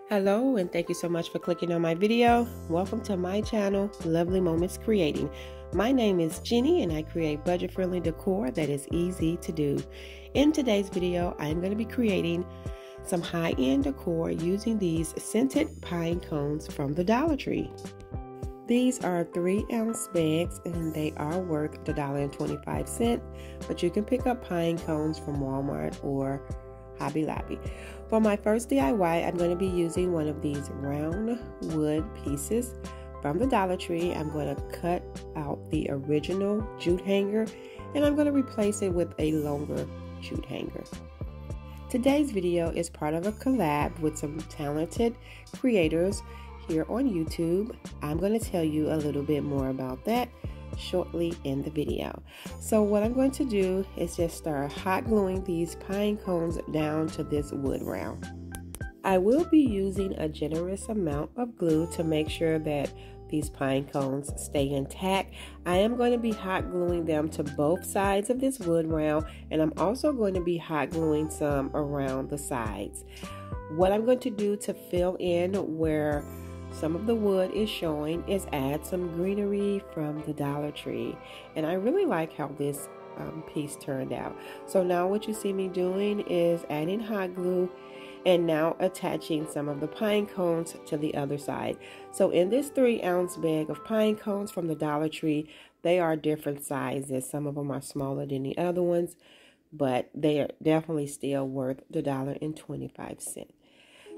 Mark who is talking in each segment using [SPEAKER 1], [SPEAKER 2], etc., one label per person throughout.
[SPEAKER 1] Hello, and thank you so much for clicking on my video. Welcome to my channel, Lovely Moments Creating. My name is Jenny and I create budget-friendly decor that is easy to do. In today's video, I'm going to be creating some high-end decor using these scented pine cones from the Dollar Tree. These are 3-ounce bags and they are worth $1.25, but you can pick up pine cones from Walmart or Hobby Lobby. For my first DIY, I'm going to be using one of these round wood pieces from the Dollar Tree. I'm going to cut out the original jute hanger and I'm going to replace it with a longer jute hanger. Today's video is part of a collab with some talented creators here on YouTube. I'm going to tell you a little bit more about that shortly in the video. So what I'm going to do is just start hot gluing these pine cones down to this wood round. I will be using a generous amount of glue to make sure that these pine cones stay intact. I am going to be hot gluing them to both sides of this wood round, and I'm also going to be hot gluing some around the sides. What I'm going to do to fill in where some of the wood is showing is add some greenery from the Dollar Tree, and I really like how this piece turned out. So now what you see me doing is adding hot glue and now attaching some of the pine cones to the other side. So in this 3-ounce bag of pine cones from the Dollar Tree, they are different sizes. Some of them are smaller than the other ones, but they are definitely still worth $1.25.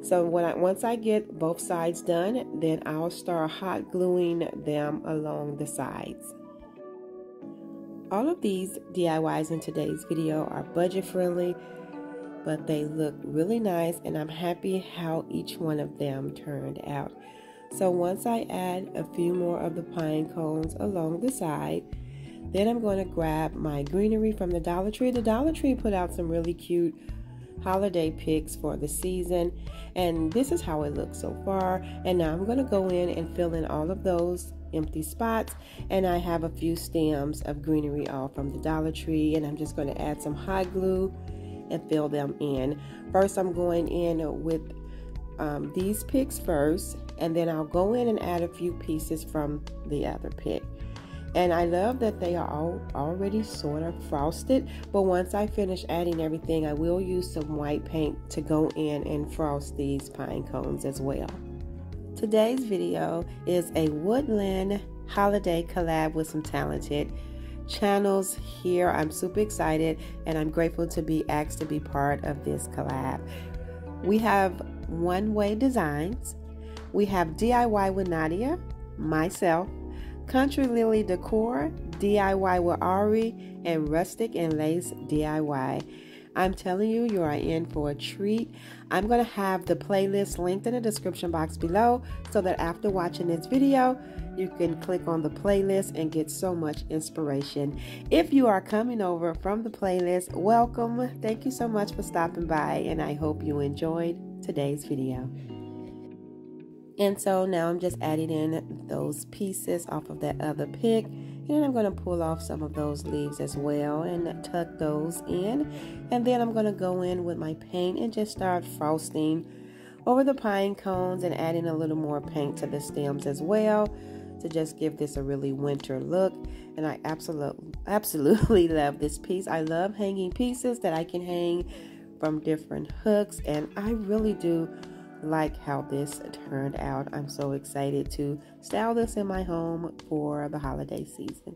[SPEAKER 1] So once I get both sides done, then I'll start hot gluing them along the sides. All of these DIYs in today's video are budget friendly, but they look really nice and I'm happy how each one of them turned out. So once I add a few more of the pine cones along the side, then I'm going to grab my greenery from the Dollar Tree. The Dollar Tree put out some really cute holiday picks for the season, and this is how it looks so far. And now I'm going to go in and fill in all of those empty spots, and I have a few stems of greenery all from the Dollar Tree, and I'm just going to add some hot glue and fill them in. First I'm going in with these picks first, and then I'll go in and add a few pieces from the other pick. And I love that they are all already sort of frosted, but once I finish adding everything, I will use some white paint to go in and frost these pine cones as well. Today's video is a woodland holiday collab with some talented channels here. I'm super excited and I'm grateful to be asked to be part of this collab. We have One Way Designs, we have DIY with Nadia, myself, Country Lily Decor, DIY with Ari, and Rustic and Lace DIY. I'm telling you, you are in for a treat. I'm going to have the playlist linked in the description box below so that after watching this video, you can click on the playlist and get so much inspiration. If you are coming over from the playlist, welcome. Thank you so much for stopping by, and I hope you enjoyed today's video. And so now I'm just adding in those pieces off of that other pick, and I'm going to pull off some of those leaves as well and tuck those in. And then I'm going to go in with my paint and just start frosting over the pine cones and adding a little more paint to the stems as well to just give this a really winter look. And I absolutely love this piece. I love hanging pieces that I can hang from different hooks, and I really do like how this turned out. I'm so excited to style this in my home for the holiday season.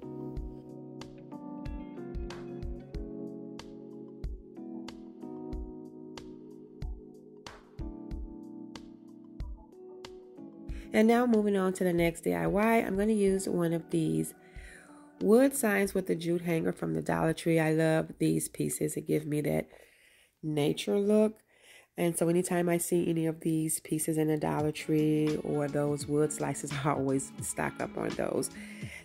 [SPEAKER 1] And now moving on to the next DIY, I'm going to use one of these wood signs with the jute hanger from the Dollar Tree. I love these pieces. It gives me that nature look. And so anytime I see any of these pieces in the Dollar Tree or those wood slices, I always stock up on those.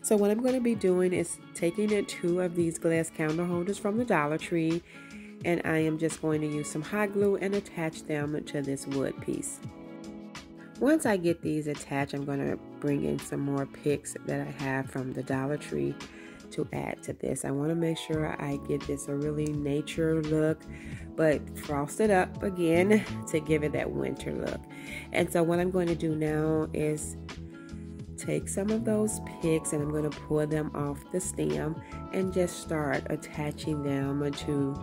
[SPEAKER 1] So what I'm going to be doing is taking in 2 of these glass counter holders from the Dollar Tree, and I am just going to use some hot glue and attach them to this wood piece. Once I get these attached, I'm going to bring in some more picks that I have from the Dollar Tree to add to this. I want to make sure I get this a really nature look, but frost it up again to give it that winter look. And so what I'm going to do now is take some of those picks and I'm going to pull them off the stem and just start attaching them to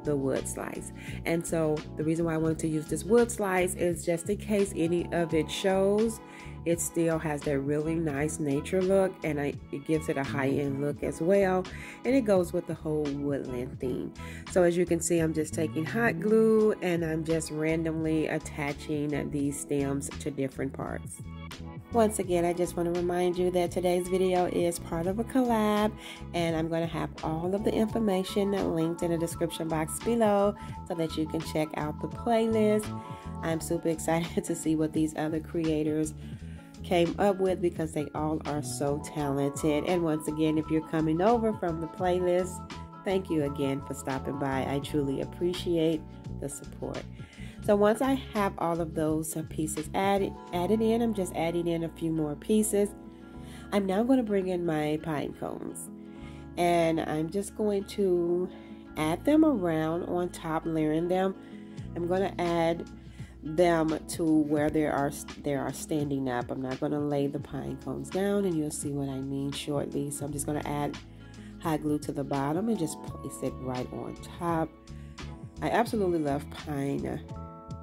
[SPEAKER 1] the wood slice. And so the reason why I wanted to use this wood slice is just in case any of it shows, it still has that really nice nature look, and it gives it a high-end look as well, and it goes with the whole woodland theme. So as you can see, I'm just taking hot glue and I'm just randomly attaching these stems to different parts. Once again, I just want to remind you that today's video is part of a collab, and I'm going to have all of the information linked in the description box below so that you can check out the playlist. I'm super excited to see what these other creators came up with because they all are so talented. And once again, if you're coming over from the playlist, thank you again for stopping by. I truly appreciate the support. So once I have all of those pieces added in, I'm just adding in a few more pieces. I'm now going to bring in my pine cones, and I'm just going to add them around on top, layering them. I'm going to add them to where they are standing up. I'm not going to lay the pine cones down, and you'll see what I mean shortly. So I'm just going to add hot glue to the bottom and just place it right on top. I absolutely love pine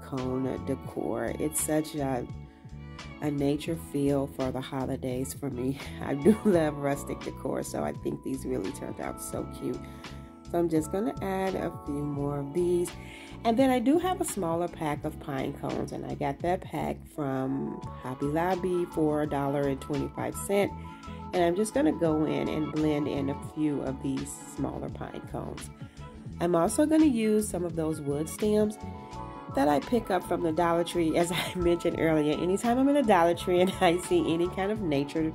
[SPEAKER 1] cone decor. It's such a nature feel for the holidays for me. I do love rustic decor, so I think these really turned out so cute. So I'm just going to add a few more of these. And then I do have a smaller pack of pine cones, and I got that pack from Hobby Lobby for $1.25. And I'm just going to go in and blend in a few of these smaller pine cones. I'm also going to use some of those wood stems that I pick up from the Dollar Tree. As I mentioned earlier, anytime I'm in a Dollar Tree and I see any kind of nature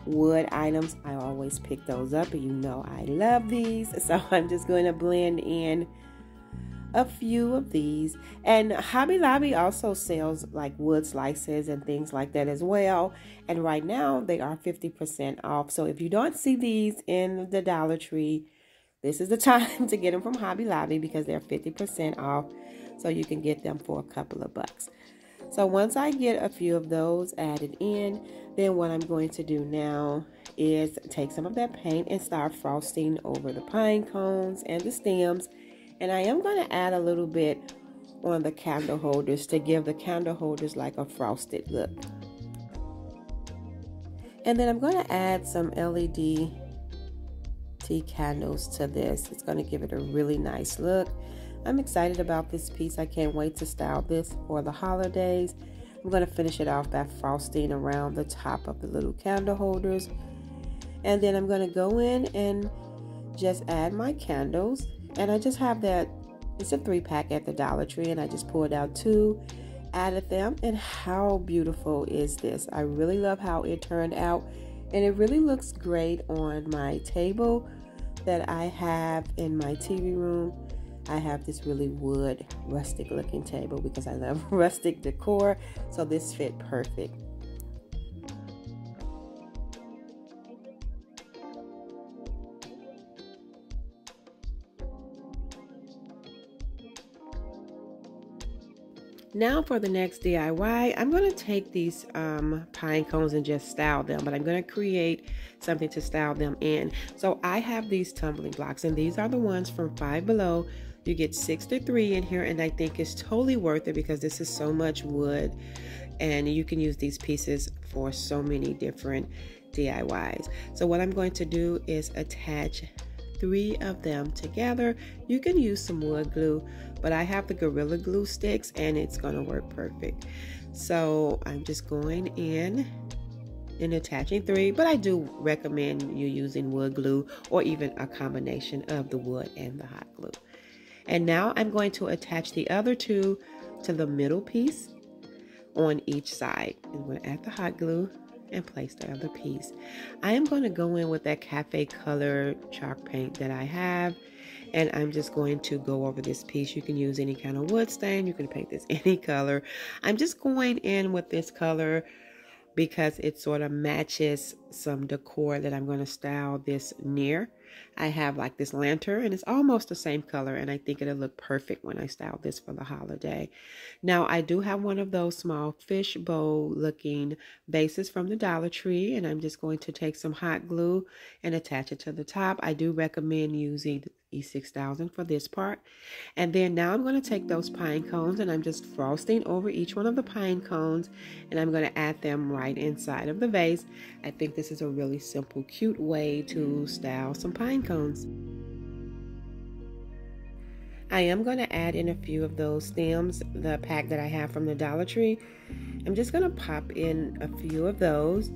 [SPEAKER 1] wood items, I always pick those up, and you know I love these. So I'm just going to blend in a few of these. And Hobby Lobby also sells like wood slices and things like that as well, and right now they are 50% off. So if you don't see these in the Dollar Tree, this is the time to get them from Hobby Lobby because they're 50% off, so you can get them for a couple of bucks. So once I get a few of those added in, then what I'm going to do now is take some of that paint and start frosting over the pine cones and the stems. And I am going to add a little bit on the candle holders to give the candle holders like a frosted look. And then I'm going to add some LED candles to this. It's going to give it a really nice look. I'm excited about this piece. I can't wait to style this for the holidays. I'm going to finish it off by frosting around the top of the little candle holders. And then I'm going to go in and just add my candles. And I just have that, it's a 3-pack at the Dollar Tree, and I just pulled out 2, added them. And how beautiful is this? I really love how it turned out, and it really looks great on my table that I have in my TV room. I have this really wood rustic looking table because I love rustic decor, so this fit perfect. Now for the next DIY, I'm going to take these pine cones and just style them, but I'm going to create something to style them in. So I have these tumbling blocks, and these are the ones from Five Below. You get 63 in here, and I think it's totally worth it because this is so much wood, and you can use these pieces for so many different DIYs. So what I'm going to do is attach 3 of them together. You can use some wood glue, but I have the Gorilla Glue sticks and it's going to work perfect. So I'm just going in and attaching 3, but I do recommend you using wood glue or even a combination of the wood and the hot glue. And now I'm going to attach the other 2 to the middle piece on each side. I'm going to add the hot glue and place the other piece. I am going to go in with that cafe color chalk paint that I have, and I'm just going to go over this piece. You can use any kind of wood stain, you can paint this any color. I'm just going in with this color because it sort of matches some decor that I'm going to style this near. I have like this lantern and it's almost the same color, and I think it'll look perfect when I style this for the holiday. Now I do have one of those small fish bowl looking bases from the Dollar Tree, and I'm just going to take some hot glue and attach it to the top. I do recommend using E6000 for this part. And then now I'm going to take those pine cones and I'm just frosting over each one of the pine cones, and I'm going to add them right inside of the vase. I think this is a really simple, cute way to style some pine cones. I am going to add in a few of those stems, the pack that I have from the Dollar Tree. I'm just going to pop in a few of those,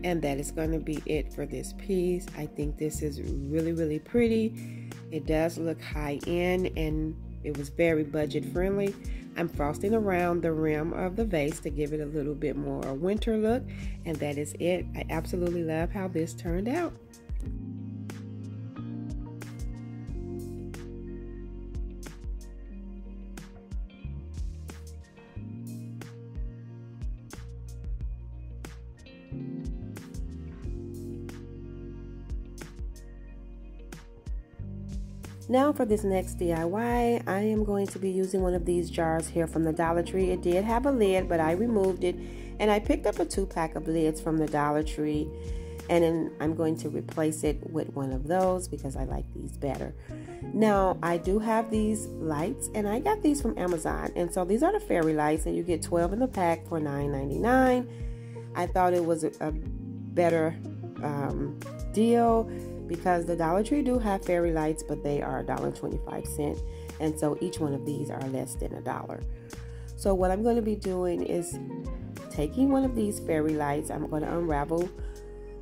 [SPEAKER 1] and that is going to be it for this piece. I think this is really, really pretty. It does look high end, and it was very budget friendly. I'm frosting around the rim of the vase to give it a little bit more winter look, and that is it. I absolutely love how this turned out. Now for this next DIY, I am going to be using one of these jars here from the Dollar Tree. It did have a lid, but I removed it, and I picked up a 2-pack of lids from the Dollar Tree, and then I'm going to replace it with one of those because I like these better. Now I do have these lights, and I got these from Amazon, and so these are the fairy lights, and you get 12 in the pack for $9.99. I thought it was a better deal, because the Dollar Tree do have fairy lights, but they are $1.25, and so each one of these are less than $1. So what I'm going to be doing is taking one of these fairy lights. I'm going to unravel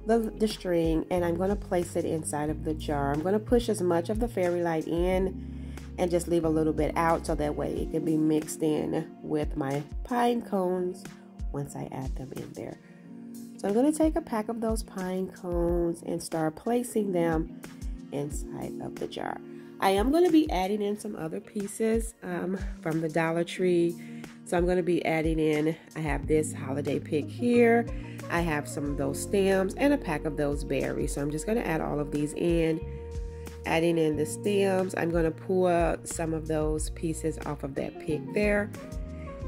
[SPEAKER 1] the string, and I'm going to place it inside of the jar. I'm going to push as much of the fairy light in and just leave a little bit out, so that way it can be mixed in with my pine cones once I add them in there. So I'm going to take a pack of those pine cones and start placing them inside of the jar. I am going to be adding in some other pieces from the Dollar Tree. So I'm going to be adding in, I have this holiday pick here. I have some of those stems and a pack of those berries. So I'm just going to add all of these in. Adding in the stems, I'm going to pull some of those pieces off of that pick there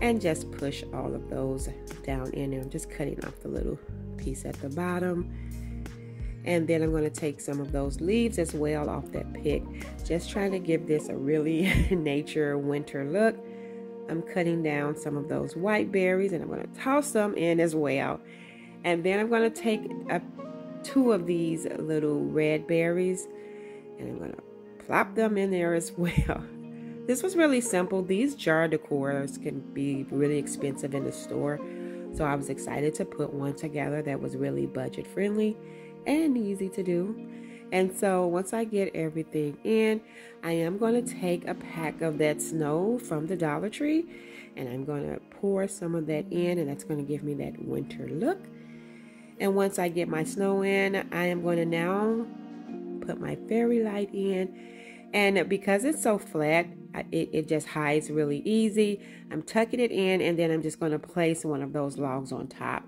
[SPEAKER 1] and just push all of those down in there. I'm just cutting off the little piece at the bottom, and then I'm going to take some of those leaves as well off that pick, just trying to give this a really nature winter look. I'm cutting down some of those white berries, and I'm going to toss them in as well, and then I'm going to take 2 of these little red berries, and I'm going to plop them in there as well. This was really simple. These jar decors can be really expensive in the store, so I was excited to put one together that was really budget friendly and easy to do. And so once I get everything in, I am going to take a pack of that snow from the Dollar Tree, and I'm going to pour some of that in, and that's going to give me that winter look. And once I get my snow in, I am going to now put my fairy light in. And because it's so flat, it just hides really easy. I'm tucking it in, and then I'm just going to place one of those logs on top.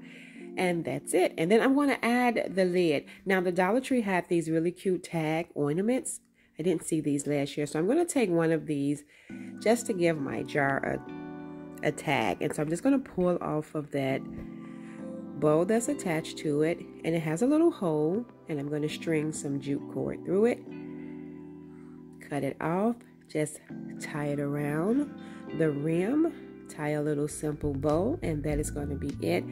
[SPEAKER 1] And that's it. And then I'm going to add the lid. Now, the Dollar Tree had these really cute tag ornaments. I didn't see these last year, so I'm going to take one of these just to give my jar a tag. And so I'm just going to pull off of that bow that's attached to it. And it has a little hole, and I'm going to string some jute cord through it. Cut it off, just tie it around the rim, tie a little simple bow, and that is going to be it.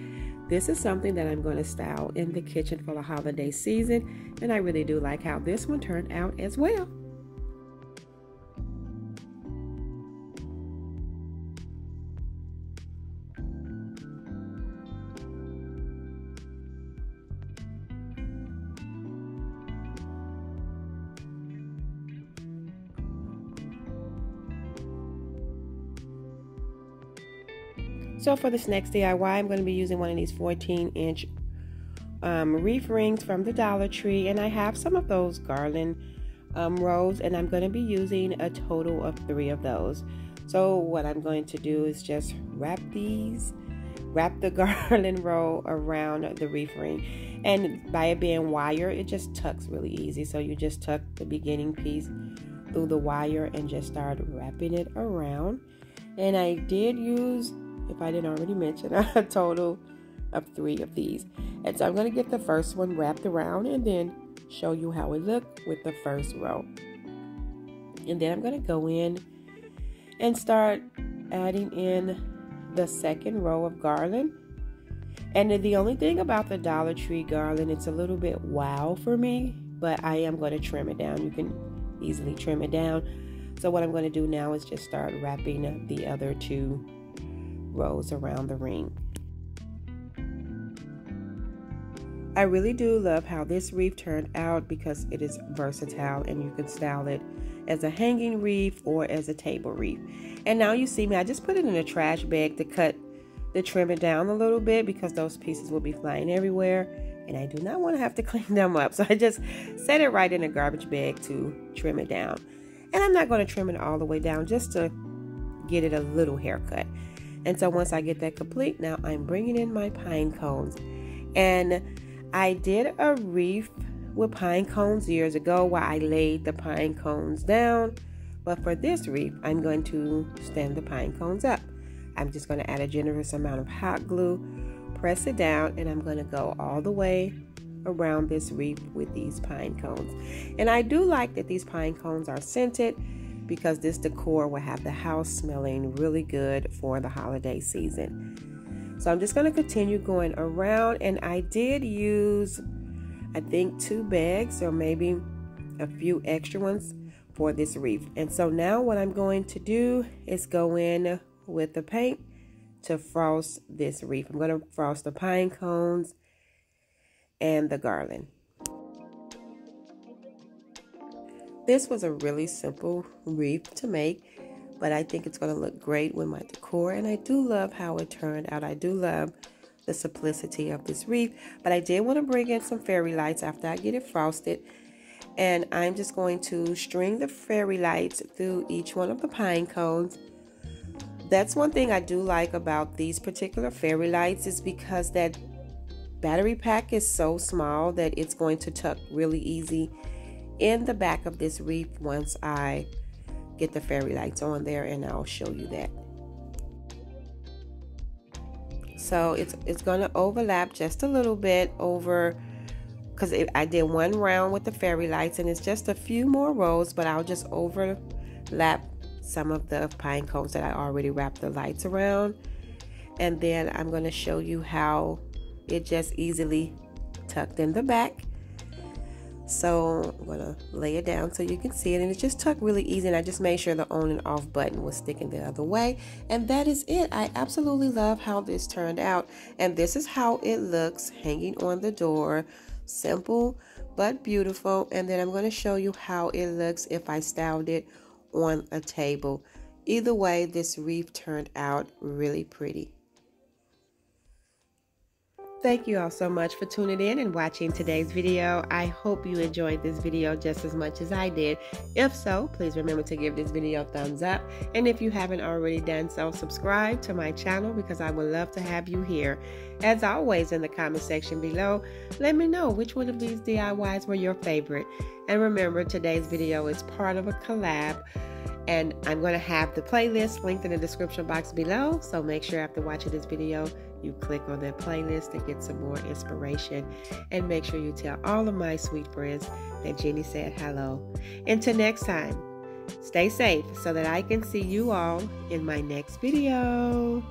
[SPEAKER 1] This is something that I'm going to style in the kitchen for the holiday season, and I really do like how this one turned out as well. So for this next DIY, I'm going to be using one of these 14-inch reef rings from the Dollar Tree, and I have some of those garland rows, and I'm going to be using a total of 3 of those. So what I'm going to do is just wrap these wrap the garland roll around the wreath ring. And by it being wire, it just tucks really easy. So you just tuck the beginning piece through the wire and just start wrapping it around. And I did use, if I didn't already mention, a total of 3 of these. And so I'm going to get the first one wrapped around and then show you how it looked with the first row. And then I'm going to go in and start adding in the second row of garland. And the only thing about the Dollar Tree garland, it's a little bit wow for me, but I am going to trim it down. You can easily trim it down. So what I'm going to do now is just start wrapping the other 2 rows around the ring. I really do love how this wreath turned out because it is versatile and you can style it as a hanging wreath or as a table wreath. And now you see me, I just put it in a trash bag to trim it down a little bit because those pieces will be flying everywhere and I do not want to have to clean them up. So I just set it right in a garbage bag to trim it down. And I'm not going to trim it all the way down, just to get it a little haircut. And so once I get that complete, now I'm bringing in my pine cones. And I did a wreath with pine cones years ago where I laid the pine cones down. But for this wreath, I'm going to stand the pine cones up. I'm just going to add a generous amount of hot glue, press it down, and I'm going to go all the way around this wreath with these pine cones. And I do like that these pine cones are scented because this decor will have the house smelling really good for the holiday season. So I'm just going to continue going around, and I did use, I think, 2 bags or maybe a few extra ones for this wreath. And so now what I'm going to do is go in with the paint to frost this wreath. I'm going to frost the pine cones and the garland. This was a really simple wreath to make, but I think it's going to look great with my decor, and I do love how it turned out. I do love the simplicity of this wreath, but I did want to bring in some fairy lights after I get it frosted, and I'm just going to string the fairy lights through each one of the pine cones. That's one thing I do like about these particular fairy lights, is because that battery pack is so small that it's going to tuck really easy in the back of this wreath once I get the fairy lights on there, and I'll show you that. So it's going to overlap just a little bit over, because I did 1 round with the fairy lights and it's just a few more rows, but I'll just overlap some of the pine cones that I already wrapped the lights around. And then I'm going to show you how it just easily tucked in the back. So I'm going to lay it down so you can see it, and it just tucked really easy, and I just made sure the on and off button was sticking the other way, and that is it. I absolutely love how this turned out, and this is how it looks hanging on the door. Simple but beautiful. And then I'm going to show you how it looks if I styled it on a table. Either way, this wreath turned out really pretty. Thank you all so much for tuning in and watching today's video. I hope you enjoyed this video just as much as I did. If so, please remember to give this video a thumbs up. And if you haven't already done so, subscribe to my channel because I would love to have you here. As always, in the comment section below, let me know which one of these DIYs were your favorite. And remember, today's video is part of a collab, and I'm going to have the playlist linked in the description box below. So make sure after watching this video, you click on that playlist to get some more inspiration, and make sure you tell all of my sweet friends that Jenny said hello. Until next time, stay safe so that I can see you all in my next video.